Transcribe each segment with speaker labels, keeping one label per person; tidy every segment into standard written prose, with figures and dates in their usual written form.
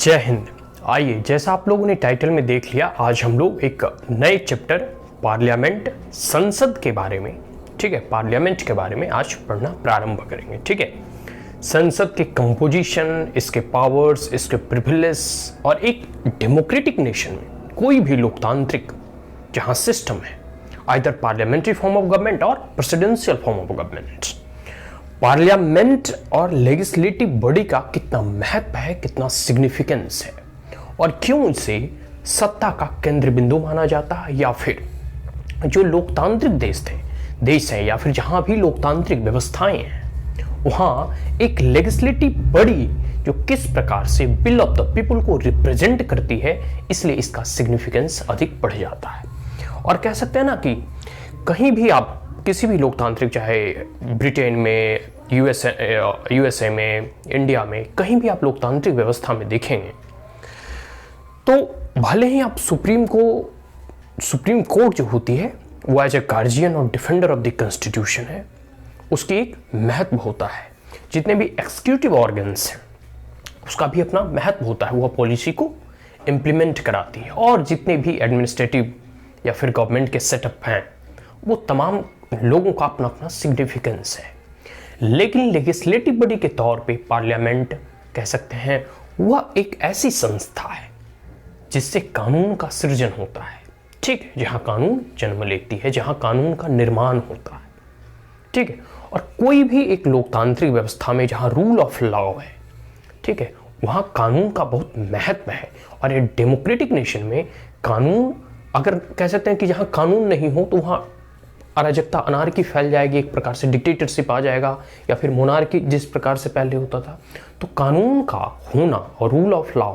Speaker 1: जय हिंद। आइए, जैसा आप लोगों ने टाइटल में देख लिया, आज हम लोग एक नए चैप्टर पार्लियामेंट, संसद के बारे में, ठीक है, पार्लियामेंट के बारे में आज पढ़ना प्रारंभ करेंगे। ठीक है, संसद के कंपोजिशन, इसके पावर्स, इसके प्रिविलेज और एक डेमोक्रेटिक नेशन में कोई भी लोकतांत्रिक जहां सिस्टम है, either parliamentary form of government और presidential form of government, parliament और लेजिस्लेटिव बॉडी का कितना महत्व है, कितना सिग्निफिकेंस है और क्यों इसे सत्ता का केंद्र बिंदु माना जाता है, या फिर जो लोकतांत्रिक देश है या फिर जहां भी लोकतांत्रिक व्यवस्थाएं हैं वहां एक लेजिस्लेटिव बॉडी जो किस प्रकार से विल ऑफ द पीपल को रिप्रेजेंट करती है, इसलिए इसका सिग्निफिकेंस अधिक बढ़ जाता है। और कह सकते हैं ना कि कहीं भी आप किसी भी लोकतांत्रिक, चाहे ब्रिटेन में, यूएसए में, इंडिया में, कहीं भी आप लोकतांत्रिक व्यवस्था में देखेंगे तो भले ही आप सुप्रीम कोर्ट जो होती है वो एज ए गार्जियन और डिफेंडर ऑफ द कॉन्स्टिट्यूशन है, उसकी एक महत्व होता है। जितने भी एक्सिक्यूटिव ऑर्गन्स हैं उसका भी अपना महत्व होता है, वह पॉलिसी को इम्प्लीमेंट कराती है। और जितने भी एडमिनिस्ट्रेटिव या फिर गवर्नमेंट के सेटअप हैं वो तमाम लोगों का अपना अपना सिग्निफिकेंस है। लेकिन लेजिस्लेटिव बॉडी के तौर पे पार्लियामेंट कह सकते हैं वह एक ऐसी संस्था है जिससे कानून का सृजन होता है। ठीक है, जहां कानून जन्म लेती है, जहां कानून का निर्माण होता है। ठीक है, और कोई भी एक लोकतांत्रिक व्यवस्था में जहां रूल ऑफ लॉ है, ठीक है, वहां कानून का बहुत महत्व है। और एक डेमोक्रेटिक नेशन में कानून, अगर कह सकते हैं कि जहां कानून नहीं हो तो वहां अराजकता, अनार्की फैल जाएगी, एक प्रकार से डिक्टेटरशिप आ जाएगा या फिर मोनार्की जिस प्रकार से पहले होता था। तो कानून का होना और रूल ऑफ लॉ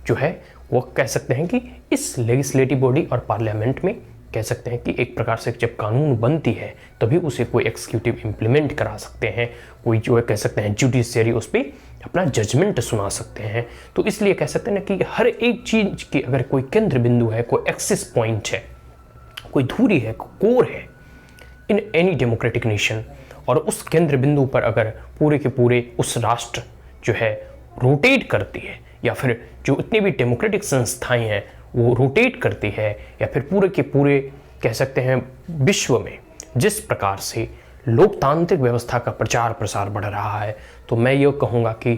Speaker 1: जो है वो कह सकते हैं कि इस लेजिस्लेटिव बॉडी और पार्लियामेंट में कह सकते हैं कि एक प्रकार से जब कानून बनती है तभी उसे कोई एक्सिक्यूटिव इंप्लीमेंट करा सकते हैं, कोई जो है कह सकते हैं जुडिशियरी उस पर अपना जजमेंट सुना सकते हैं। तो इसलिए कह सकते हैं ना कि हर एक चीज की अगर कोई केंद्र बिंदु है, कोई एक्सिस पॉइंट है, कोई धुरी है, कोर है इन एनी डेमोक्रेटिक नेशन, और उस केंद्र बिंदु पर अगर पूरे के पूरे उस राष्ट्र जो है रोटेट करती है, या फिर जो इतनी भी डेमोक्रेटिक संस्थाएं हैं वो रोटेट करती है, या फिर पूरे के पूरे कह सकते हैं विश्व में जिस प्रकार से लोकतांत्रिक व्यवस्था का प्रचार प्रसार बढ़ रहा है, तो मैं ये कहूँगा कि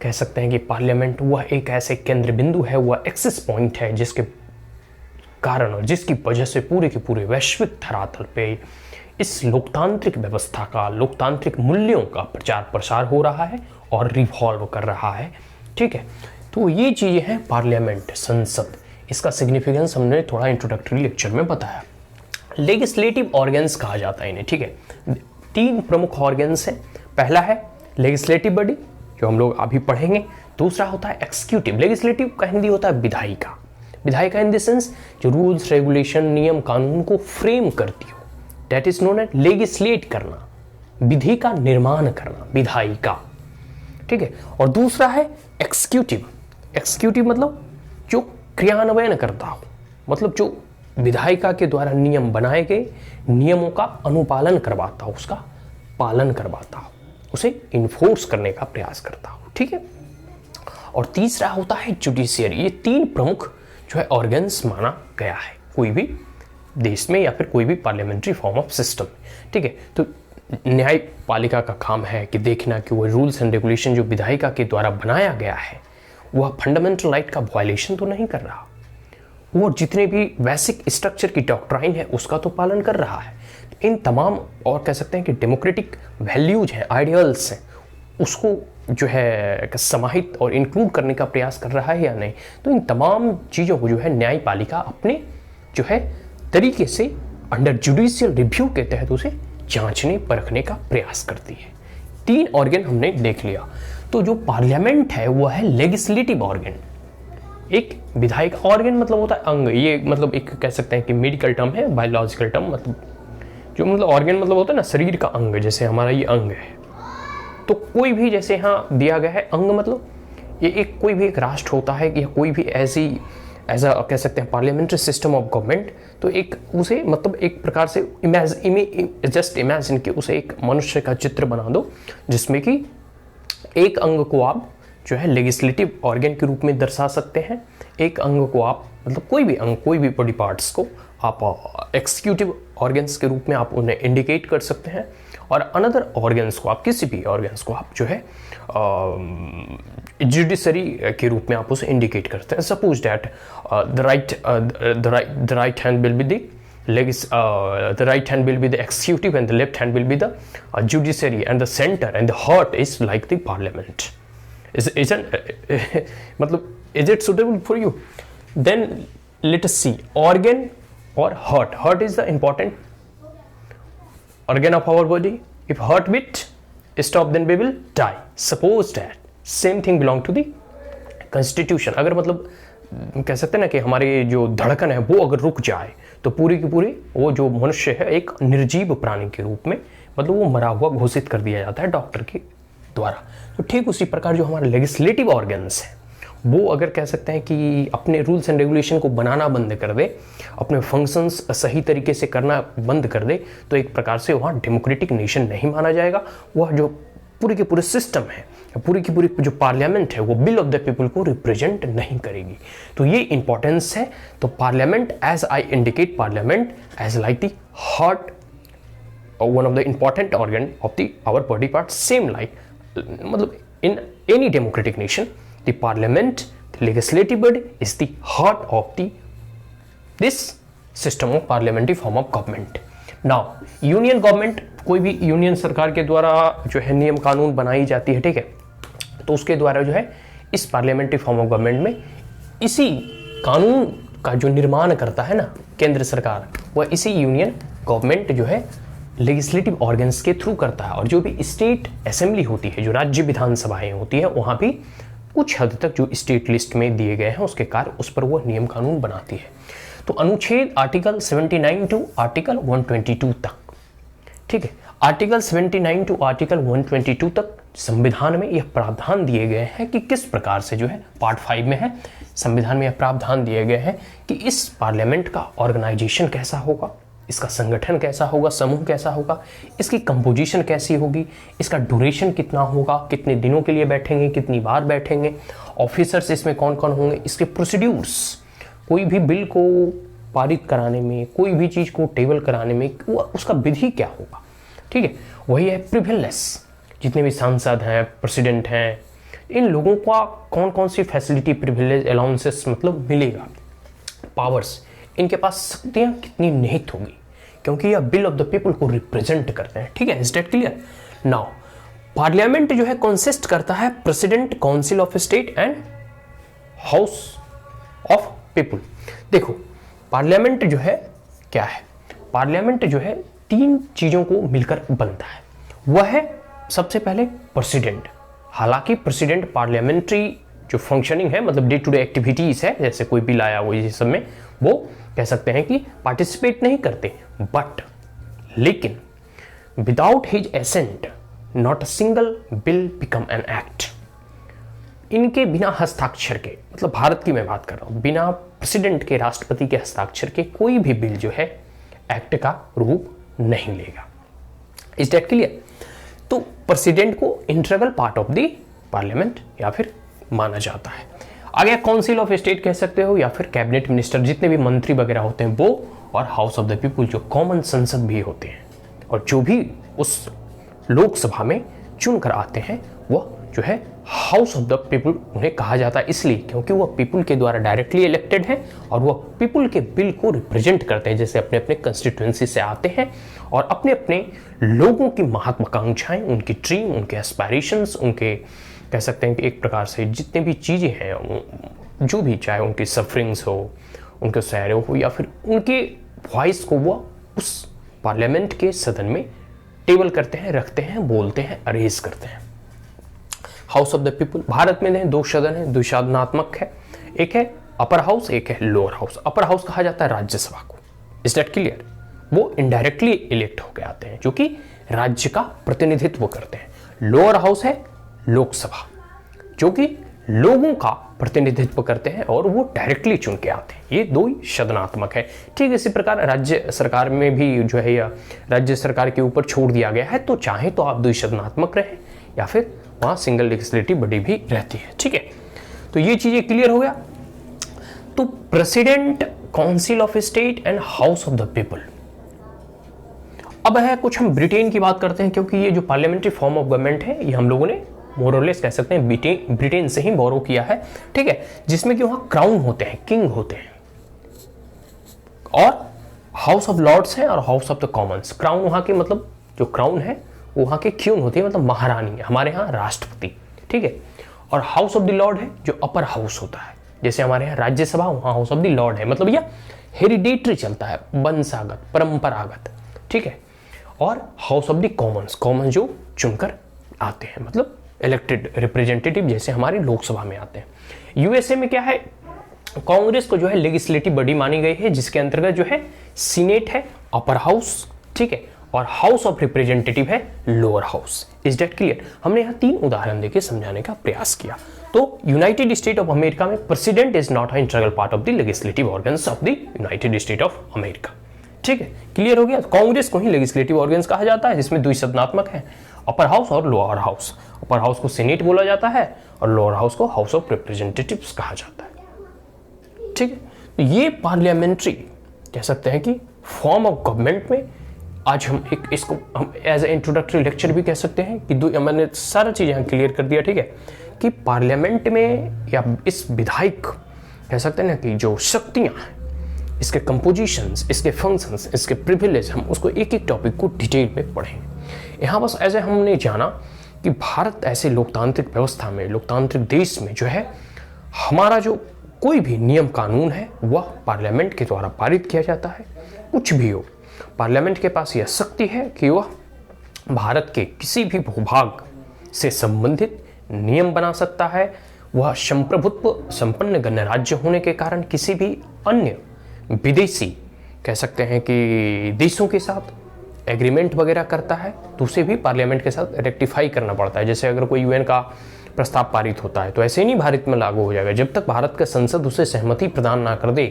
Speaker 1: कह सकते हैं कि पार्लियामेंट वह एक ऐसे केंद्र बिंदु है, वह एक्सेस पॉइंट है जिसके कारण और जिसकी वजह से पूरे के पूरे वैश्विक धरातल पे इस लोकतांत्रिक व्यवस्था का, लोकतांत्रिक मूल्यों का प्रचार प्रसार हो रहा है और रिवॉल्व कर रहा है। ठीक है, तो ये चीजें हैं पार्लियामेंट, संसद। इसका सिग्निफिकेंस हमने थोड़ा इंट्रोडक्टरी लेक्चर में बताया। लेजिस्लेटिव ऑर्गन्स कहा जाता है इन्हें। ठीक है, तीन प्रमुख ऑर्गन्स हैं। पहला है लेजिस्लेटिव बॉडी जो हम लोग अभी पढ़ेंगे। दूसरा होता है एक्सिक्यूटिव। लेजिस्लेटिव का हिंदी होता है विधायिका। विधायिका इन द सेंस जो रूल्स, रेगुलेशन, नियम, कानून को फ्रेम करती हो, that is known as legislate करना, विधि का निर्माण करना, विधायिका। ठीक है, और दूसरा है एक्सिक्यूटिव। एक्सिक्यूटिव मतलब जो क्रियान्वयन करता हो, मतलब जो विधायिका के द्वारा नियम बनाए गए नियमों का अनुपालन करवाता हो, उसका पालन करवाता हो, उसे इन्फोर्स करने का प्रयास करता हो। ठीक है, और तीसरा होता है जुडिशियरी। ये तीन प्रमुख जो है ऑर्गन्स माना गया है कोई भी देश में या फिर कोई भी पार्लियामेंट्री फॉर्म ऑफ सिस्टम। ठीक है, तो न्यायपालिका का काम है कि देखना कि वो रूल्स एंड रेगुलेशन जो विधायिका के द्वारा बनाया गया है वह फंडामेंटल राइट का वायलेशन तो नहीं कर रहा, वो जितने भी बेसिक स्ट्रक्चर की डॉक्ट्राइन है उसका तो पालन कर रहा है। इन तमाम और कह सकते हैं कि डेमोक्रेटिक वैल्यूज हैं, आइडियल्स हैं, उसको जो है समाहित और इंक्लूड करने का प्रयास कर रहा है या नहीं। तो इन तमाम चीज़ों को जो है न्यायपालिका अपने जो है तरीके से अंडर जुडिशियल रिव्यू के तहत उसे जांचने परखने का प्रयास करती है। तीन ऑर्गन हमने देख लिया। तो जो पार्लियामेंट है वह है लेजिस्लेटिव ऑर्गन। एक विधायिक ऑर्गन मतलब होता है अंग, ये मतलब एक कह सकते हैं कि मेडिकल टर्म है, बायोलॉजिकल टर्म, मतलब जो मतलब ऑर्गन मतलब होता है ना शरीर का अंग, जैसे हमारा ये अंग है। तो कोई भी जैसे यहाँ दिया गया है अंग, मतलब ये एक कोई भी एक राष्ट्र होता है या कोई भी ऐसी ऐसा कह सकते हैं पार्लियामेंट्री सिस्टम ऑफ गवर्नमेंट, तो एक उसे मतलब एक प्रकार से जस्ट इमेजिन कि उसे एक मनुष्य का चित्र बना दो जिसमें कि एक अंग को आप जो है लेजिस्लेटिव ऑर्गन के रूप में दर्शा सकते हैं। एक अंग को आप मतलब कोई भी अंग, कोई भी बॉडी पार्ट्स को आप एक्सिक्यूटिव ऑर्गन्स के रूप में आप उन्हें इंडिकेट कर सकते हैं, और अनदर ऑर्गन्स को आप किसी भी ऑर्गन्स को आप जो है जुडिशरी के रूप में आप उसे इंडिकेट करते हैं। Suppose that the right hand will be the right hand will be the executive and the left hand will be the judiciary, and the center and the heart is like the parliament. मतलब is it suitable for you? Then let us see organ or heart. Heart is the important organ of our body. If heart beat stop, then we will die. Suppose that same thing belong to the constitution. अगर मतलब कह सकते हैं ना कि हमारी जो धड़कन है वो अगर रुक जाए तो पूरी की पूरी वो जो मनुष्य है एक निर्जीव प्राणी के रूप में मतलब वो मरा हुआ घोषित कर दिया जाता है डॉक्टर के द्वारा। तो ठीक उसी प्रकार जो हमारे लेजिस्लेटिव ऑर्गन्स हैं वो अगर कह सकते हैं कि अपने रूल्स एंड रेगुलेशन को बनाना बंद कर दे, अपने फंक्शंस सही तरीके से करना बंद कर दे, तो एक प्रकार से वहाँ डेमोक्रेटिक नेशन नहीं माना जाएगा। वह जो पूरी के पूरे सिस्टम है, पूरी की पूरी जो पार्लियामेंट है वो बिल ऑफ द पीपल को रिप्रेजेंट नहीं करेगी। तो ये इंपॉर्टेंस है। तो parliament as I indicate parliament as like the heart, one of the important organ of the our body part, same like मतलब in any democratic nation the parliament, the legislative body is the heart of the this system of parliamentary form of government. Now union government, कोई भी union सरकार के द्वारा जो है नियम कानून बनाई जाती है, ठीक है, तो उसके द्वारा जो है इस पार्लियामेंट्री फॉर्म ऑफ गवर्नमेंट में इसी कानून का जो निर्माण करता है ना केंद्र सरकार, वह इसी यूनियन गवर्नमेंट जो है लेजिस्लेटिव ऑर्गन्स के थ्रू करता है। और जो भी स्टेट असेंबली होती है, जो राज्य विधानसभाएं होती है, वहाँ भी कुछ हद तक जो स्टेट लिस्ट में दिए गए हैं उसके कार्य उस पर वह नियम कानून बनाती है। तो अनुच्छेद आर्टिकल 79 टू आर्टिकल 122 तक, ठीक है, आर्टिकल 79 टू आर्टिकल 122 तक संविधान में यह प्रावधान दिए गए हैं कि किस प्रकार से जो है पार्ट 5 में है संविधान में यह प्रावधान दिए गए हैं कि इस पार्लियामेंट का ऑर्गेनाइजेशन कैसा होगा, इसका संगठन कैसा होगा, समूह कैसा होगा, इसकी कंपोजिशन कैसी होगी, इसका ड्यूरेशन कितना होगा, कितने दिनों के लिए बैठेंगे, कितनी बार बैठेंगे, ऑफिसर्स इसमें कौन कौन होंगे, इसके प्रोसीड्यूर्स, कोई भी बिल को पारित कराने में, कोई भी चीज़ को टेबल कराने में उसका विधि क्या होगा, ठीक है। वही है प्रिविलेज, जितने भी सांसद हैं, प्रेसिडेंट हैं, इन लोगों का कौन कौन सी फैसिलिटी, प्रिविलेज, अलाउंसेस मतलब मिलेगा, पावर्स, इनके पास शक्तियाँ कितनी निहित होगी, क्योंकि यह बिल ऑफ द पीपल को रिप्रेजेंट करते हैं, ठीक है। Is that clear? Now parliament जो है कंसिस्ट करता है president, council of state and house of people. देखो पार्लियामेंट जो है क्या है, पार्लियामेंट जो है तीन चीजों को मिलकर बनता है। वह है सबसे पहले प्रेसिडेंट। हालांकि प्रेसिडेंट पार्लियामेंट्री जो फंक्शनिंग है मतलब डे टू डे एक्टिविटीज है, जैसे कोई बिल आया वो ये सब में वो कह सकते हैं कि पार्टिसिपेट नहीं करते, बट लेकिन without his assent not a single bill become an act. इनके बिना हस्ताक्षर के, मतलब भारत की मैं बात कर रहा हूं, बिना प्रेसिडेंट के, राष्ट्रपति के हस्ताक्षर के कोई भी बिल जो है एक्ट का रूप नहीं लेगा। Is that clear? तो प्रेसिडेंट को integral part of the parliament या फिर माना जाता है। आगे काउंसिल ऑफ स्टेट कह सकते हो या फिर कैबिनेट मिनिस्टर, जितने भी मंत्री वगैरह होते हैं वो, और हाउस ऑफ द पीपल जो कॉमन संसद भी होते हैं, और जो भी उस लोकसभा में चुनकर आते हैं वह जो है हाउस ऑफ द पीपल उन्हें कहा जाता है, इसलिए क्योंकि वह पीपल के द्वारा डायरेक्टली इलेक्टेड है और वह पीपल के बिल को रिप्रेजेंट करते हैं, जैसे अपने अपने कंस्टिट्यूएंसी से आते हैं और अपने अपने लोगों की महत्वाकांक्षाएं, उनकी ड्रीम, उनके एस्पायरेशंस, उनके कह सकते हैं कि एक प्रकार से जितने भी चीज़ें हैं, जो भी, चाहे उनकी सफरिंग्स हो, उनके सैरे हो या फिर उनके वॉइस को वह उस पार्लियामेंट के सदन में टेबल करते हैं, रखते हैं, बोलते हैं, अरेज करते हैं। House of the people Bharat में दो सदन है, द्विसदनात्मक है, एक है अपर हाउस, एक है लोअर हाउस। अपर हाउस कहा जाता है राज्यसभा को। Is that clear? वो इनडायरेक्टली इलेक्ट होकर आते हैं जो कि राज्य का प्रतिनिधित्व करते हैं। लोअर हाउस है लोकसभा, जो कि लोगों का प्रतिनिधित्व करते हैं और वो डायरेक्टली चुन के आते हैं। ये दो ही सदनात्मक है। ठीक इसी प्रकार राज्य सरकार में भी जो है या राज्य सरकार के ऊपर छोड़ दिया गया है, तो चाहे तो आप द्विसदनात्मक रहें या फिर वहाँ सिंगल लेजिस्लेटिव बॉडी भी रहती है। ठीक है, तो ये चीज़ें क्लियर हो गया। तो president, council of state and house of the people. अब है कुछ हम ब्रिटेन की बात करते हैं, क्योंकि ये जो पार्लियामेंट्री फॉर्म ऑफ गवर्नमेंट है ये हम लोगों ने मोरलेस कह सकते हैं ब्रिटेन से ही बोरो किया है। ठीक है, जिसमें कि वहां क्राउन होते हैं, किंग होते हैं, और हाउस ऑफ लॉर्ड्स है और house of the Commons. Crown वहां के मतलब जो क्राउन है वो वहां के क्यून होती है, मतलब महारानी, हमारे यहाँ राष्ट्रपति। ठीक है, और हाउस ऑफ द लॉर्ड है जो अपर हाउस होता है, जैसे हमारे यहाँ राज्यसभा, वहां हाउस ऑफ द लॉर्ड है, मतलब यह हेरिडेटरी चलता है, वंशागत, परंपरागत। ठीक है, और house of the Commons, common जो चुनकर आते हैं, मतलब इलेक्टेड रिप्रेजेंटेटिव जैसे हमारी लोकसभा में आते हैं। यूएसए में क्या है, कांग्रेस को जो है लेजिस्लेटिव बॉडी मानी गई है, जिसके अंतर्गत जो है सीनेट है, अपर हाउस, ठीक है, और हाउस ऑफ रिप्रेजेंटेटिव है lower house. Is that clear? हमने यहाँ 3 उदाहरण देके समझाने का प्रयास किया। तो यूनाइटेड स्टेट ऑफ अमेरिका में president is not a integral part of the legislative organs of the United state of America. ठीक है, क्लियर हो गया? कांग्रेस को ही लेजिस्लेटिव ऑर्गन्स कहा जाता है, जिसमें द्विसदनात्मक है, अपर हाउस और लोअर हाउस। अपर हाउस को सीनेट बोला जाता है और लोअर हाउस को हाउस ऑफ रिप्रेजेंटेटिव्स कहा जाता है। ठीक है, तो ये पार्लियामेंट्री कह सकते हैं कि फॉर्म ऑफ गवर्नमेंट में आज हम इसको हम एज ए इंट्रोडक्टरी लेक्चर भी कह सकते हैं कि मैंने सारा चीज़ यहाँ क्लियर कर दिया। ठीक है, कि पार्लियामेंट में या इस विधायक कह सकते हैं ना कि जो शक्तियाँ हैं, इसके कंपोजिशंस, इसके फंक्शंस, इसके प्रिविलेज, हम उसको एक एक टॉपिक को डिटेल में पढ़ें। यहाँ बस ऐसे हमने जाना कि भारत ऐसे लोकतांत्रिक व्यवस्था में, लोकतांत्रिक देश में जो है हमारा जो कोई भी नियम कानून है वह पार्लियामेंट के द्वारा पारित किया जाता है। कुछ भी हो, पार्लियामेंट के पास यह शक्ति है कि वह भारत के किसी भी भूभाग से संबंधित नियम बना सकता है। वह संप्रभुत्व संपन्न गणराज्य होने के कारण किसी भी अन्य विदेशी कह सकते हैं कि देशों के साथ एग्रीमेंट वगैरह करता है तो उसे भी पार्लियामेंट के साथ रेक्टिफाई करना पड़ता है। जैसे अगर कोई यूएन का प्रस्ताव पारित होता है तो ऐसे ही नहीं भारत में लागू हो जाएगा, जब तक भारत का संसद उसे सहमति प्रदान ना कर दे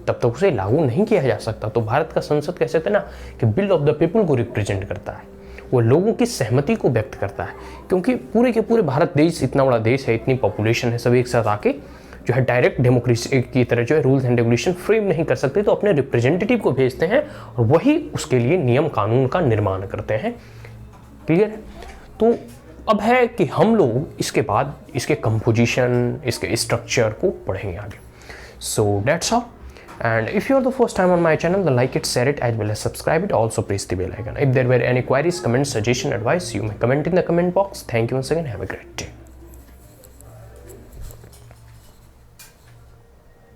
Speaker 1: तब तक उसे लागू नहीं किया जा सकता। तो भारत का संसद कह सकते हैं ना कि बिल ऑफ द पीपल को रिप्रेजेंट करता है, वो लोगों की सहमति को व्यक्त करता है, क्योंकि पूरे के पूरे भारत देश इतना बड़ा देश है, इतनी पॉपुलेशन है, सभी एक साथ आके जो है डायरेक्ट डेमोक्रेसी की तरह जो है रूल्स एंड रेगुलेशन फ्रेम नहीं कर सकते, तो अपने रिप्रेजेंटेटिव को भेजते हैं और वही उसके लिए नियम कानून का निर्माण करते हैं। क्लियर है? तो अब है कि हम लोग इसके बाद इसके कंपोजिशन, इसके स्ट्रक्चर को पढ़ेंगे आगे। So that's all, and if you are the first time on my channel, then like it, share it, as well as subscribe it. Also press the bell icon. If there were any queries, comments, suggestion, advice, you may comment in the comment box. Thank you once again. Have a great day.